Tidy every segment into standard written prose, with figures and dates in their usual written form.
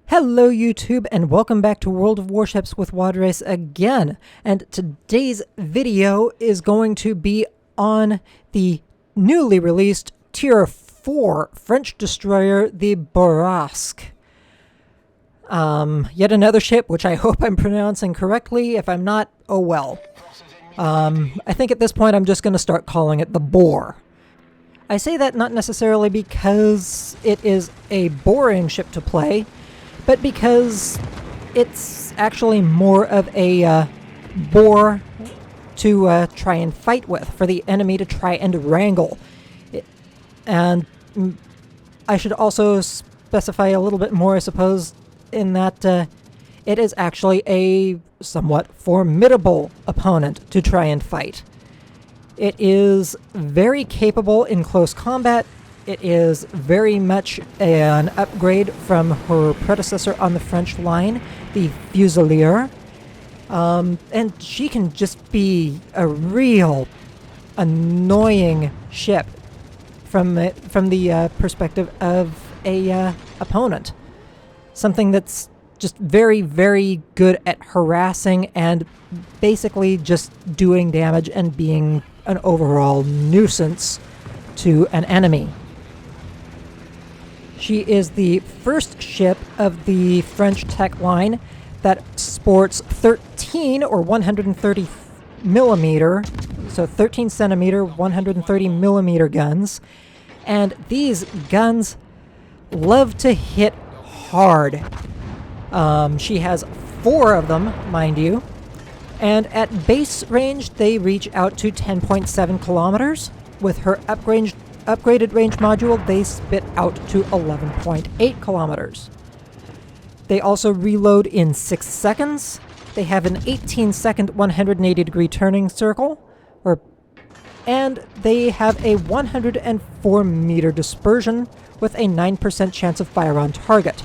Hello YouTube and welcome back to World of Warships with Wadres again. And today's video is going to be on the newly released Tier 4 French destroyer, the Bourrasque. Yet another ship, which I hope I'm pronouncing correctly. If I'm not, oh well. I think at this point I'm just going to start calling it the Bourr. I say that not necessarily because it is a boring ship to play, but because it's actually more of a bore to try and fight with, for the enemy to try and wrangle. And I should also specify a little bit more, I suppose, in that it is actually a somewhat formidable opponent to try and fight. It is very capable in close combat. It is very much an upgrade from her predecessor on the French line, the Fusilier. And she can just be a real annoying ship from the perspective of a opponent. Something that's just very, very good at harassing and basically just doing damage and being an overall nuisance to an enemy. She is the first ship of the French tech line that sports 13 or 130 millimeter, so 13 centimeter, 130 millimeter guns. And these guns love to hit hard. She has 4 of them, mind you. And at base range, they reach out to 10.7 kilometers. With her upgraded range module, they spit out to 11.8 kilometers. They also reload in 6 seconds. They have an 18-second 180-degree turning circle, and they have a 104-meter dispersion with a 9% chance of fire on target.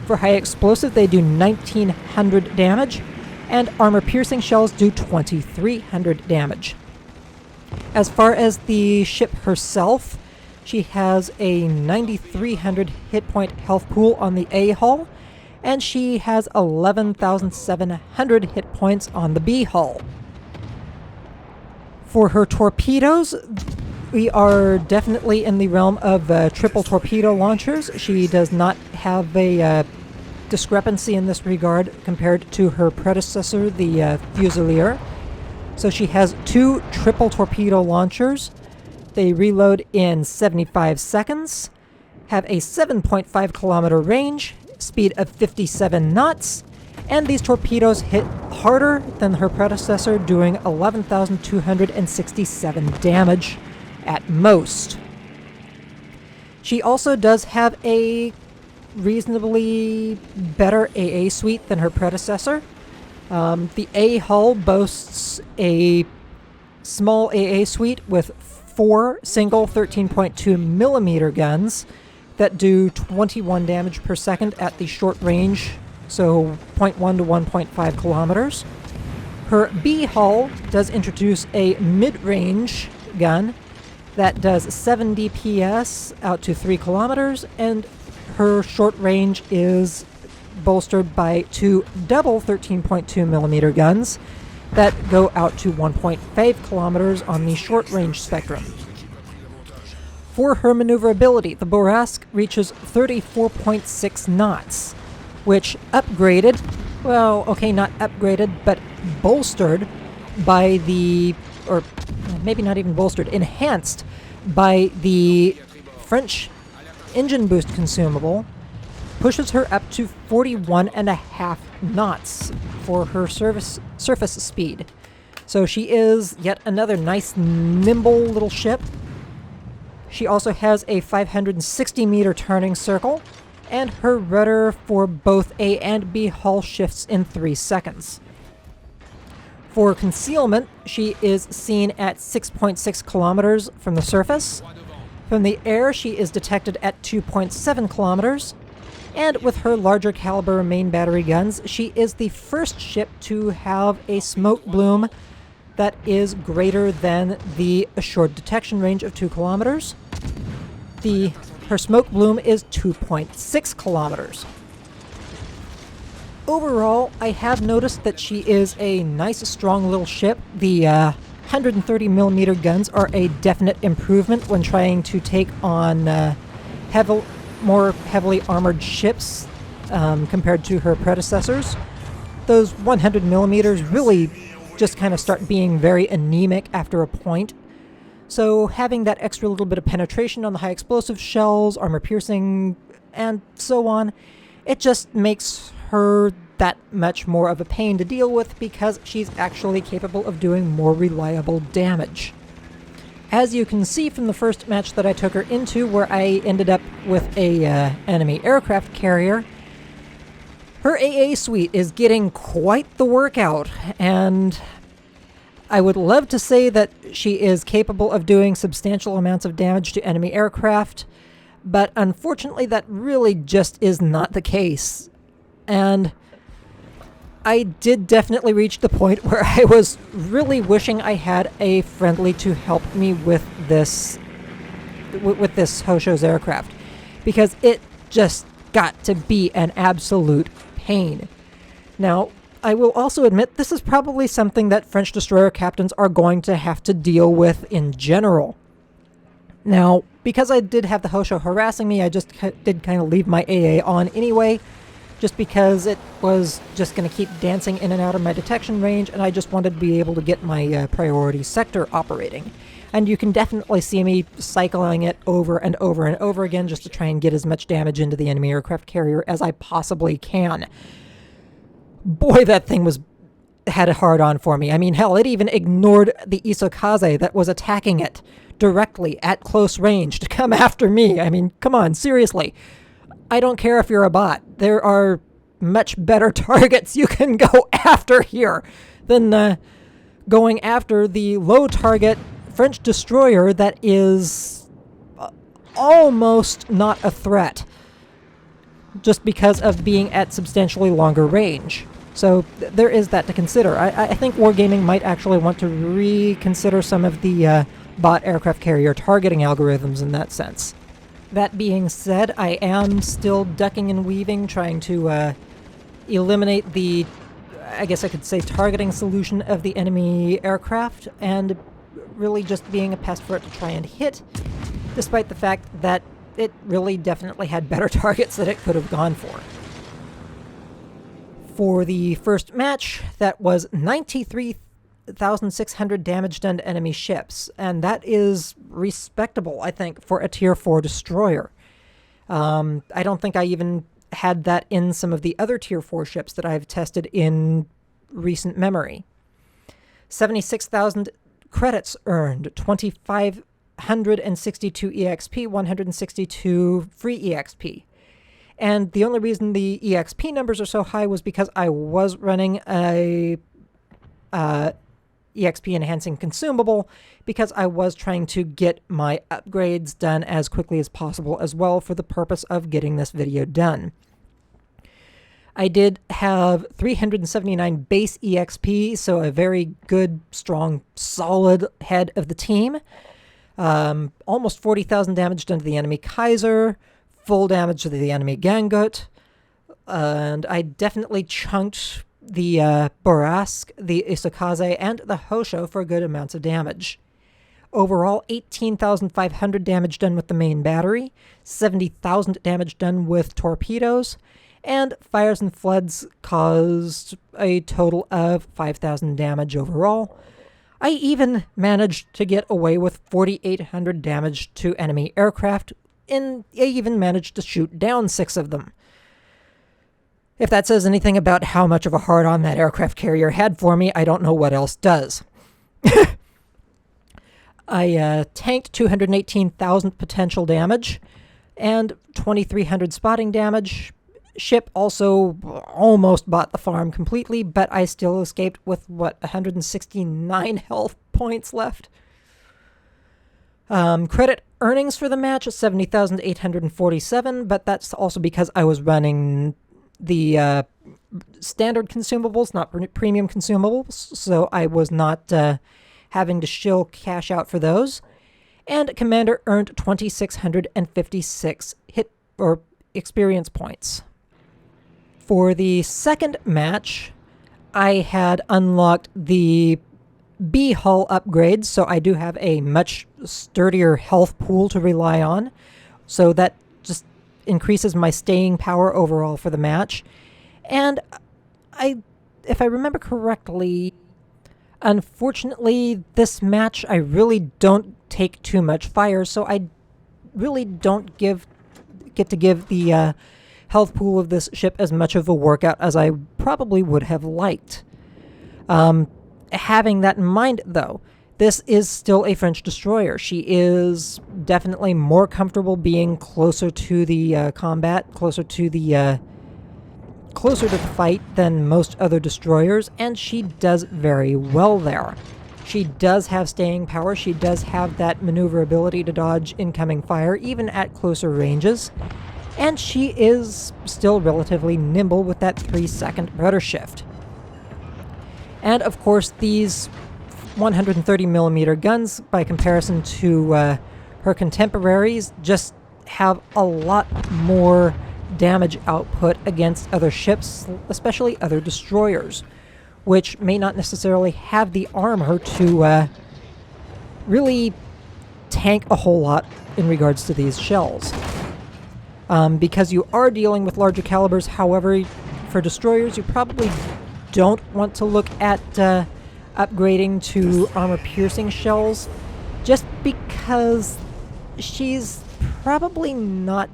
For high explosive, they do 1,900 damage, and armor-piercing shells do 2,300 damage. As far as the ship herself, she has a 9,300 hit point health pool on the A hull, and she has 11,700 hit points on the B hull. For her torpedoes, we are definitely in the realm of triple torpedo launchers. She does not have a discrepancy in this regard compared to her predecessor, the Fusilier. So she has 2 triple torpedo launchers. They reload in 75 seconds, have a 7.5 kilometer range, speed of 57 knots, and these torpedoes hit harder than her predecessor, doing 11,267 damage at most. She also does have a reasonably better AA suite than her predecessor. The A hull boasts a small AA suite with 4 single 13.2 millimeter guns that do 21 damage per second at the short range, so 0.1 to 1.5 kilometers. Her B hull does introduce a mid-range gun that does 7 DPS out to 3 kilometers, and her short range is bolstered by 2 double 13.2 millimeter guns that go out to 1.5 kilometers on the short range spectrum. For her maneuverability, the Bourrasque reaches 34.6 knots, which upgraded, well, okay, not upgraded, but bolstered by the, or maybe not even bolstered, enhanced by the French engine boost consumable, pushes her up to 41.5 knots for her surface speed. So she is yet another nice, nimble little ship. She also has a 560-meter turning circle, and her rudder for both A and B hull shifts in 3 seconds. For concealment, she is seen at 6.6 kilometers from the surface. From the air, she is detected at 2.7 kilometers. And with her larger caliber main battery guns, she is the first ship to have a smoke bloom that is greater than the assured detection range of 2 kilometers. Her smoke bloom is 2.6 kilometers. Overall, I have noticed that she is a nice, strong little ship. The 130mm guns are a definite improvement when trying to take on more heavily armored ships compared to her predecessors. Those 100mm really just kind of start being very anemic after a point. So having that extra little bit of penetration on the high explosive shells, armor piercing, and so on, it just makes her that much more of a pain to deal with because she's actually capable of doing more reliable damage. As you can see from the first match that I took her into, where I ended up with a enemy aircraft carrier, her AA suite is getting quite the workout, and I would love to say that she is capable of doing substantial amounts of damage to enemy aircraft, but unfortunately that really just is not the case. And I did definitely reach the point where I was really wishing I had a friendly to help me with this Hosho's aircraft, because it just got to be an absolute pain. Now, I will also admit this is probably something that French destroyer captains are going to have to deal with in general. Now, because I did have the Hosho harassing me, I just did kind of leave my AA on anyway, just because it was just going to keep dancing in and out of my detection range, and I just wanted to be able to get my priority sector operating. And you can definitely see me cycling it over and over and over again just to try and get as much damage into the enemy aircraft carrier as I possibly can. Boy, that thing had a hard-on for me. I mean, hell, it even ignored the Isokaze that was attacking it directly at close range to come after me. I mean, come on, seriously. I don't care if you're a bot. There are much better targets you can go after here than going after the low-target French destroyer that is almost not a threat, just because of being at substantially longer range. So there is that to consider. I think Wargaming might actually want to reconsider some of the bot aircraft carrier targeting algorithms in that sense. That being said, I am still ducking and weaving, trying to eliminate the, I guess I could say, targeting solution of the enemy aircraft, and really just being a pest for it to try and hit, despite the fact that it really definitely had better targets that it could have gone for. For the first match, that was 93,600 damage done to enemy ships, and that is respectable, I think, for a Tier 4 destroyer. I don't think I even had that in some of the other Tier 4 ships that I've tested in recent memory. 76,000 credits earned, 2,562 EXP, 162 free EXP. And the only reason the EXP numbers are so high was because I was running a EXP enhancing consumable, because I was trying to get my upgrades done as quickly as possible as well, for the purpose of getting this video done. I did have 379 base EXP, so a very good, strong, solid head of the team. Almost 40,000 damage done to the enemy Kaiser, full damage to the enemy Gangut, and I definitely chunked the Bourrasque, the Isokaze, and the Hosho for good amounts of damage. Overall, 18,500 damage done with the main battery, 70,000 damage done with torpedoes, and fires and floods caused a total of 5,000 damage overall. I even managed to get away with 4,800 damage to enemy aircraft, and I even managed to shoot down 6 of them. If that says anything about how much of a hard-on that aircraft carrier had for me, I don't know what else does. I tanked 218,000 potential damage and 2,300 spotting damage. Ship also almost bought the farm completely, but I still escaped with, 169 health points left. Credit earnings for the match is 70,847, but that's also because I was running the standard consumables, not premium consumables, so I was not having to shill cash out for those. And Commander earned 2,656 hit or experience points. For the second match, I had unlocked the B hull upgrades, so I do have a much sturdier health pool to rely on. So that just increases my staying power overall for the match. And if I remember correctly, unfortunately, this match I really don't take too much fire, so I really don't get to give the health pool of this ship as much of a workout as I probably would have liked. Having that in mind, though, this is still a French destroyer. She is definitely more comfortable being closer to the combat, closer to the fight than most other destroyers, and she does very well there. She does have staying power. She does have that maneuverability to dodge incoming fire, even at closer ranges. And she is still relatively nimble with that 3-second rudder shift. And of course, these 130mm guns, by comparison to her contemporaries, just have a lot more damage output against other ships, especially other destroyers, which may not necessarily have the armor to really tank a whole lot in regards to these shells. Because you are dealing with larger calibers, however, for destroyers, you probably don't want to look at upgrading to armor-piercing shells, just because she's probably not...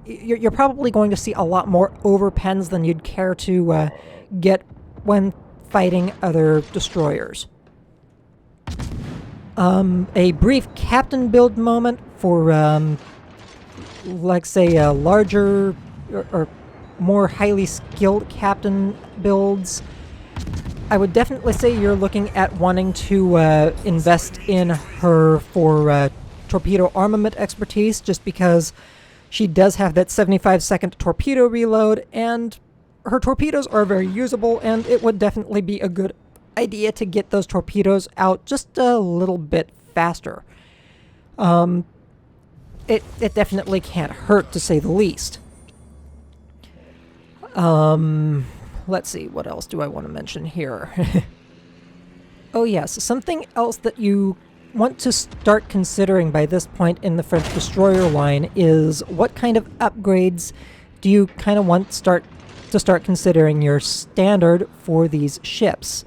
You're probably going to see a lot more overpens than you'd care to get when fighting other destroyers. A brief captain build moment for, like, say, larger or more highly skilled captain builds. I would definitely say you're looking at wanting to invest in her for torpedo armament expertise, just because she does have that 75-second torpedo reload, and her torpedoes are very usable, and it would definitely be a good idea to get those torpedoes out just a little bit faster. It definitely can't hurt, to say the least. Let's see, what else do I want to mention here? Oh yes, something else that you want to start considering by this point in the French destroyer line is what kind of upgrades do you kind of want to start considering your standard for these ships.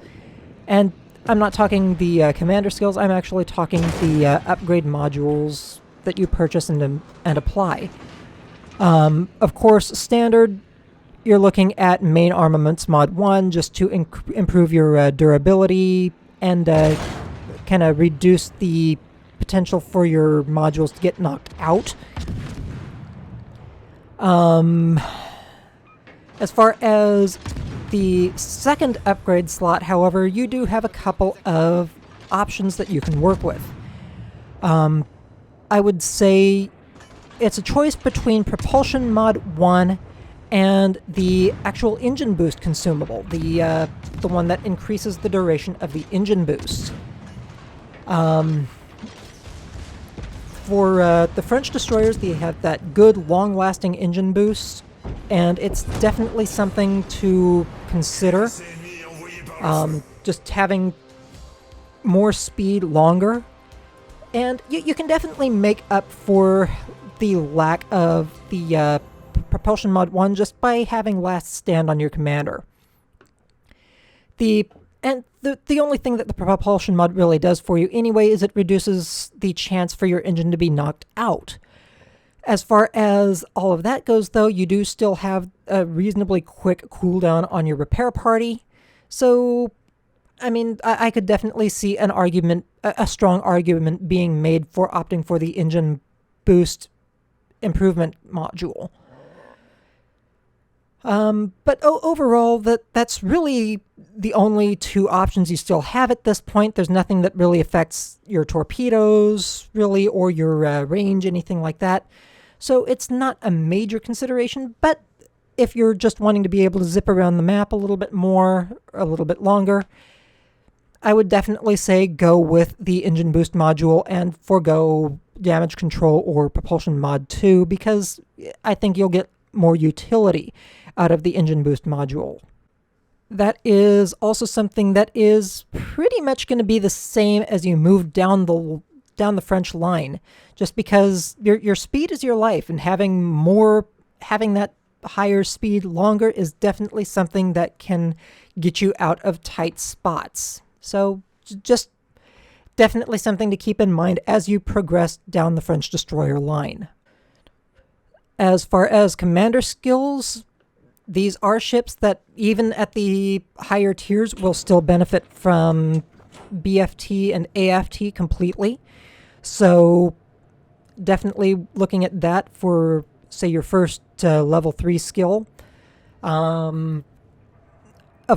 And I'm not talking the commander skills, I'm actually talking the upgrade modules that you purchase and apply. Of course, standard, you're looking at main armaments mod 1 just to improve your durability and kind of reduce the potential for your modules to get knocked out. As far as the second upgrade slot, however, you do have a couple of options that you can work with. I would say it's a choice between Propulsion Mod 1 and the actual engine boost consumable, the one that increases the duration of the engine boost. For the French destroyers, they have that good, long-lasting engine boost, and it's definitely something to consider. Just having more speed longer, and you can definitely make up for the lack of the Propulsion Mod 1 just by having last stand on your commander. The only thing that the Propulsion Mod really does for you anyway is it reduces the chance for your engine to be knocked out. As far as all of that goes, though, you do still have a reasonably quick cooldown on your repair party. So, I mean, I could definitely see an argument, a strong argument being made for opting for the engine boost improvement module. But overall, that's really the only two options you still have at this point. There's nothing that really affects your torpedoes, really, or your range, anything like that. So it's not a major consideration, but if you're just wanting to be able to zip around the map a little bit more, a little bit longer, I would definitely say go with the engine boost module and forgo damage control or propulsion mod 2, because I think you'll get more utility out of the engine boost module. That is also something that is pretty much going to be the same as you move down the French line, just because your speed is your life, and having that higher speed longer is definitely something that can get you out of tight spots. So just definitely something to keep in mind as you progress down the French destroyer line. As far as commander skills, these are ships that, even at the higher tiers, will still benefit from BFT and AFT completely. So definitely looking at that for, say, your first level 3 skill. Of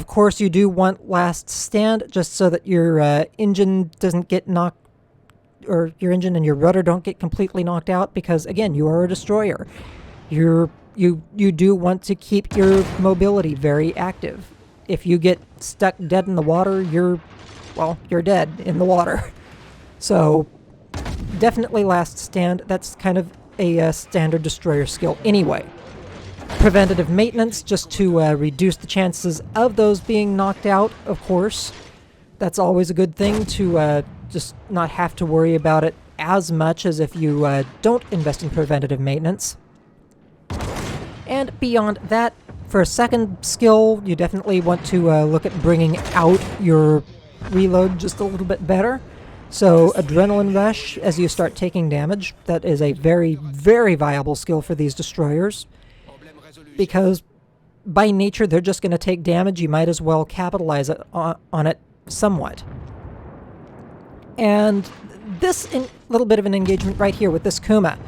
course, you do want last stand, just so that your engine doesn't get knocked, or your engine and your rudder don't get completely knocked out, because again, you are a destroyer. You do want to keep your mobility very active. If you get stuck dead in the water, you're dead in the water. So definitely last stand. That's kind of a standard destroyer skill anyway. Preventative maintenance, just to reduce the chances of those being knocked out, of course. That's always a good thing, to just not have to worry about it as much as if you don't invest in preventative maintenance. And beyond that, for a second skill, you definitely want to look at bringing out your reload just a little bit better. So Adrenaline Rush, as you start taking damage, that is a very, very viable skill for these destroyers. Because by nature, they're just going to take damage. You might as well capitalize on it somewhat. And this little bit of an engagement right here with this Kuma.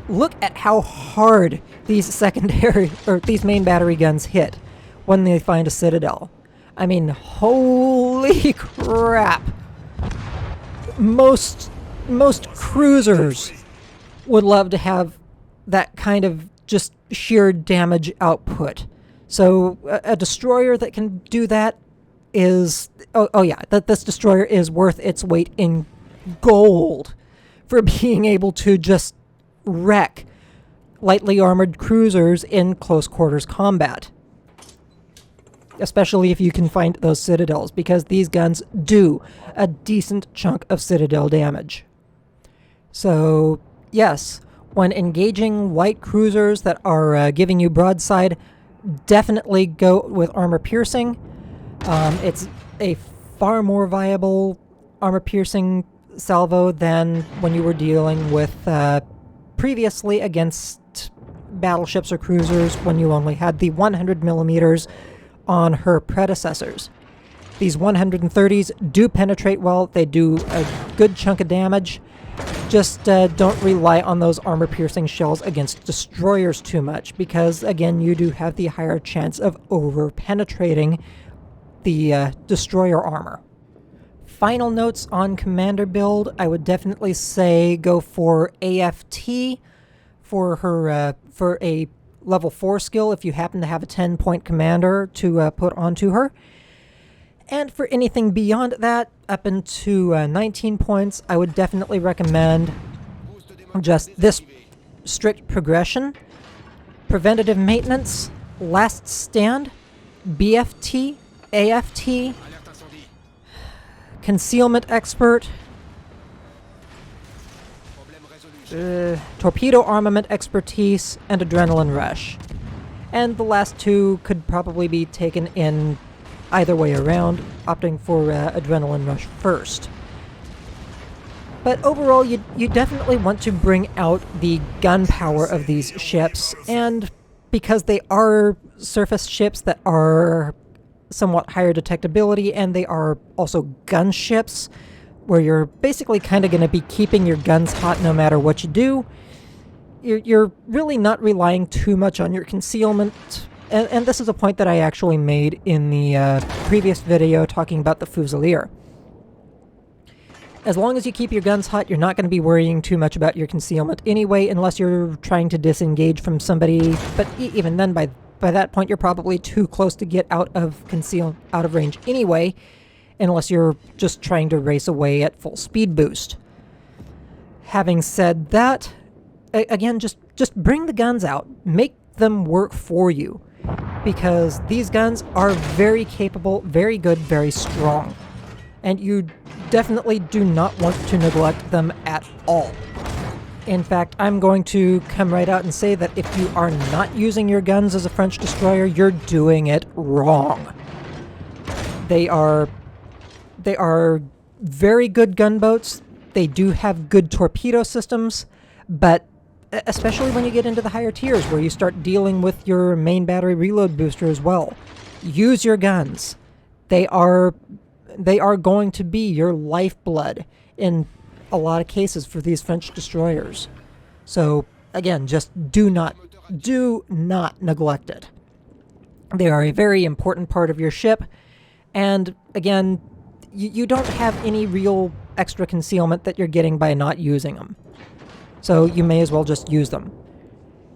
Look at how hard these these main battery guns hit when they find a citadel. I mean, holy crap. Most cruisers would love to have that kind of just sheer damage output. So a destroyer that can do that is, this destroyer is worth its weight in gold for being able to just wreck lightly armored cruisers in close quarters combat. Especially if you can find those citadels, because these guns do a decent chunk of citadel damage. So, yes, when engaging light cruisers that are giving you broadside, definitely go with armor piercing. It's a far more viable armor piercing salvo than when you were dealing with previously against battleships or cruisers, when you only had the 100 millimeters on her predecessors. These 130s do penetrate well. They do a good chunk of damage. Just don't rely on those armor-piercing shells against destroyers too much, because, again, you do have the higher chance of over-penetrating the destroyer armor. Final notes on commander build, I would definitely say go for AFT for her for a level 4 skill if you happen to have a 10-point commander to put onto her. And for anything beyond that, up into 19 points, I would definitely recommend just this strict progression: preventative maintenance, last stand, BFT, AFT, concealment expert, torpedo armament expertise, and adrenaline rush. And the last two could probably be taken in either way around, opting for adrenaline rush first. But overall, you definitely want to bring out the gun power of these ships, and because they are surface ships that are somewhat higher detectability, and they are also gunships, where you're basically kind of going to be keeping your guns hot no matter what you do, you're really not relying too much on your concealment. And this is a point that I actually made in the previous video talking about the Fusilier. As long as you keep your guns hot, you're not going to be worrying too much about your concealment anyway, unless you're trying to disengage from somebody. But even then, by that point, you're probably too close to get out of range anyway, unless you're just trying to race away at full speed boost. Having said that, again, just bring the guns out. Make them work for you. because these guns are very capable, very good, very strong. And you definitely do not want to neglect them at all. In fact, I'm going to come right out and say that if you are not using your guns as a French destroyer, you're doing it wrong. They are very good gunboats. They do have good torpedo systems, but especially when you get into the higher tiers where you start dealing with your main battery reload booster as well, use your guns. They are going to be your lifeblood in a lot of cases for these French destroyers. So again, just do not neglect it. They are a very important part of your ship, and again, you don't have any real extra concealment that you're getting by not using them. So you may as well just use them.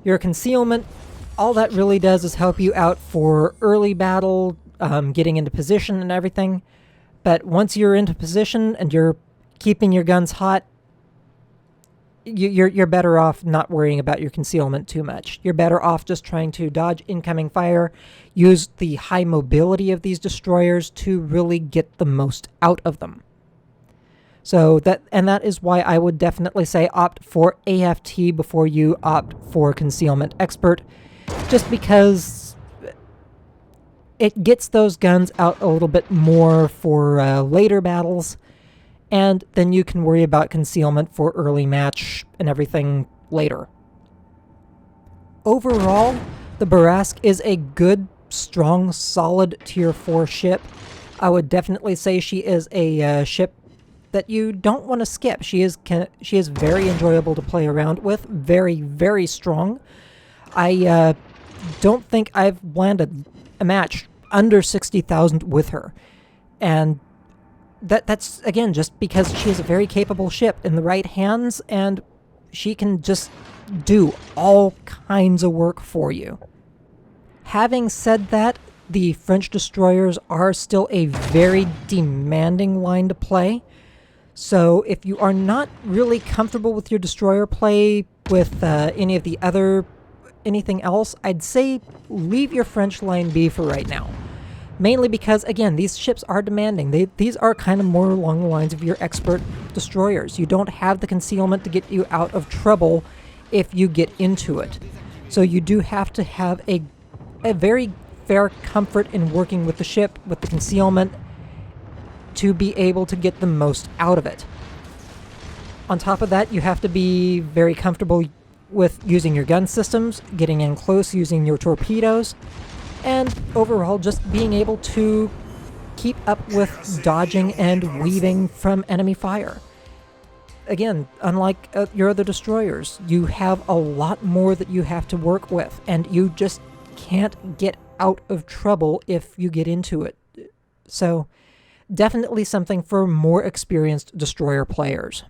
Your concealment, all that really does is help you out for early battle, getting into position and everything. But once you're into position and you're keeping your guns hot, you're better off not worrying about your concealment too much. You're better off just trying to dodge incoming fire, use the high mobility of these destroyers to really get the most out of them. So that is why I would definitely say opt for AFT before you opt for Concealment Expert, just because it gets those guns out a little bit more for later battles, and then you can worry about concealment for early match and everything later. Overall, the Bourrasque is a good, strong, solid Tier 4 ship. I would definitely say she is a ship that you don't want to skip. She is very enjoyable to play around with, very, very strong. I don't think I've landed a match under 60,000 with her, and that's again just because she is a very capable ship in the right hands, and she can just do all kinds of work for you. Having said that, the French destroyers are still a very demanding line to play. So if you are not really comfortable with your destroyer play with anything else, I'd say leave your French line be for right now. Mainly because, again, these ships are demanding. These are kind of more along the lines of your expert destroyers. You don't have the concealment to get you out of trouble if you get into it. So you do have to have a very fair comfort in working with the ship, with the concealment, to be able to get the most out of it. On top of that, you have to be very comfortable with using your gun systems, getting in close using your torpedoes, and overall just being able to keep up with dodging and weaving from enemy fire. Again, unlike your other destroyers, you have a lot more that you have to work with, and you just can't get out of trouble if you get into it. So definitely something for more experienced destroyer players.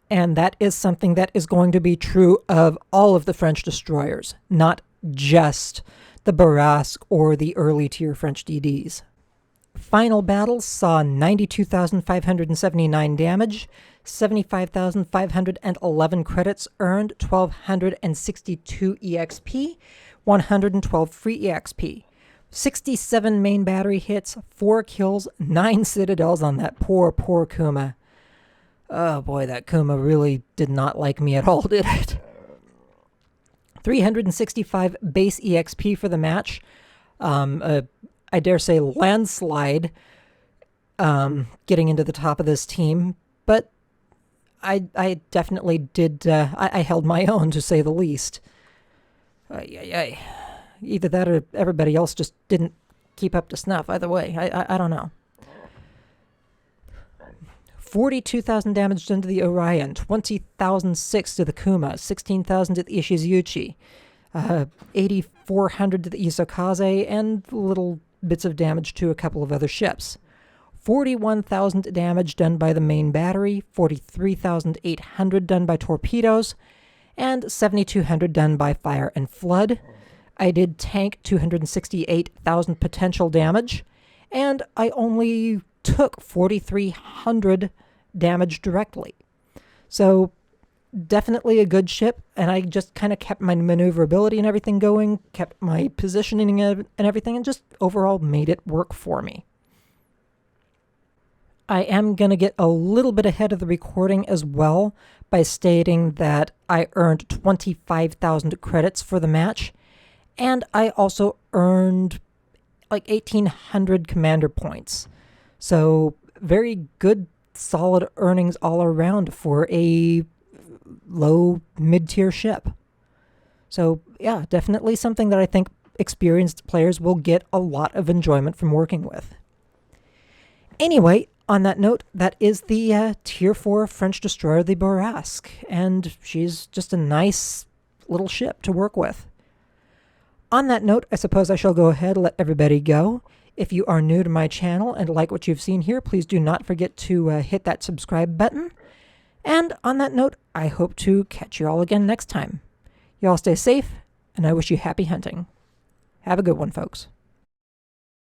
And that is something that is going to be true of all of the French destroyers, not just the Bourrasque or the early tier French DDs. Final battle saw 92,579 damage, 75,511 credits earned, 1,262 EXP, 112 free EXP. 67 main battery hits, 4 kills, 9 citadels on that poor Kuma. Oh boy, that Kuma really did not like me at all, did it? 365 base EXP for the match. I dare say landslide getting into the top of this team, but I definitely did, I held my own, to say the least. Either that or everybody else just didn't keep up to snuff. Either way, I don't know. 42,000 damage done to the Orion, 20,006 to the Kuma, 16,000 to the Ishizuchi, 8,400 to the Isokaze, and little bits of damage to a couple of other ships. 41,000 damage done by the main battery, 43,800 done by torpedoes, and 7,200 done by fire and flood. I did tank 268,000 potential damage, and I only took 4,300 damage directly. So definitely a good ship, and I just kind of kept my maneuverability and everything going, kept my positioning and everything, and just overall made it work for me. I am going to get a little bit ahead of the recording as well by stating that I earned 25,000 credits for the match, and I also earned like 1,800 commander points. So very good, solid earnings all around for a low mid-tier ship. So yeah, definitely something that I think experienced players will get a lot of enjoyment from working with. Anyway, on that note, that is the Tier 4 French destroyer, the Bourrasque, and she's just a nice little ship to work with. On that note, I suppose I shall go ahead and let everybody go. If you are new to my channel and like what you've seen here, please do not forget to hit that subscribe button. And on that note, I hope to catch you all again next time. Y'all stay safe, and I wish you happy hunting. Have a good one, folks.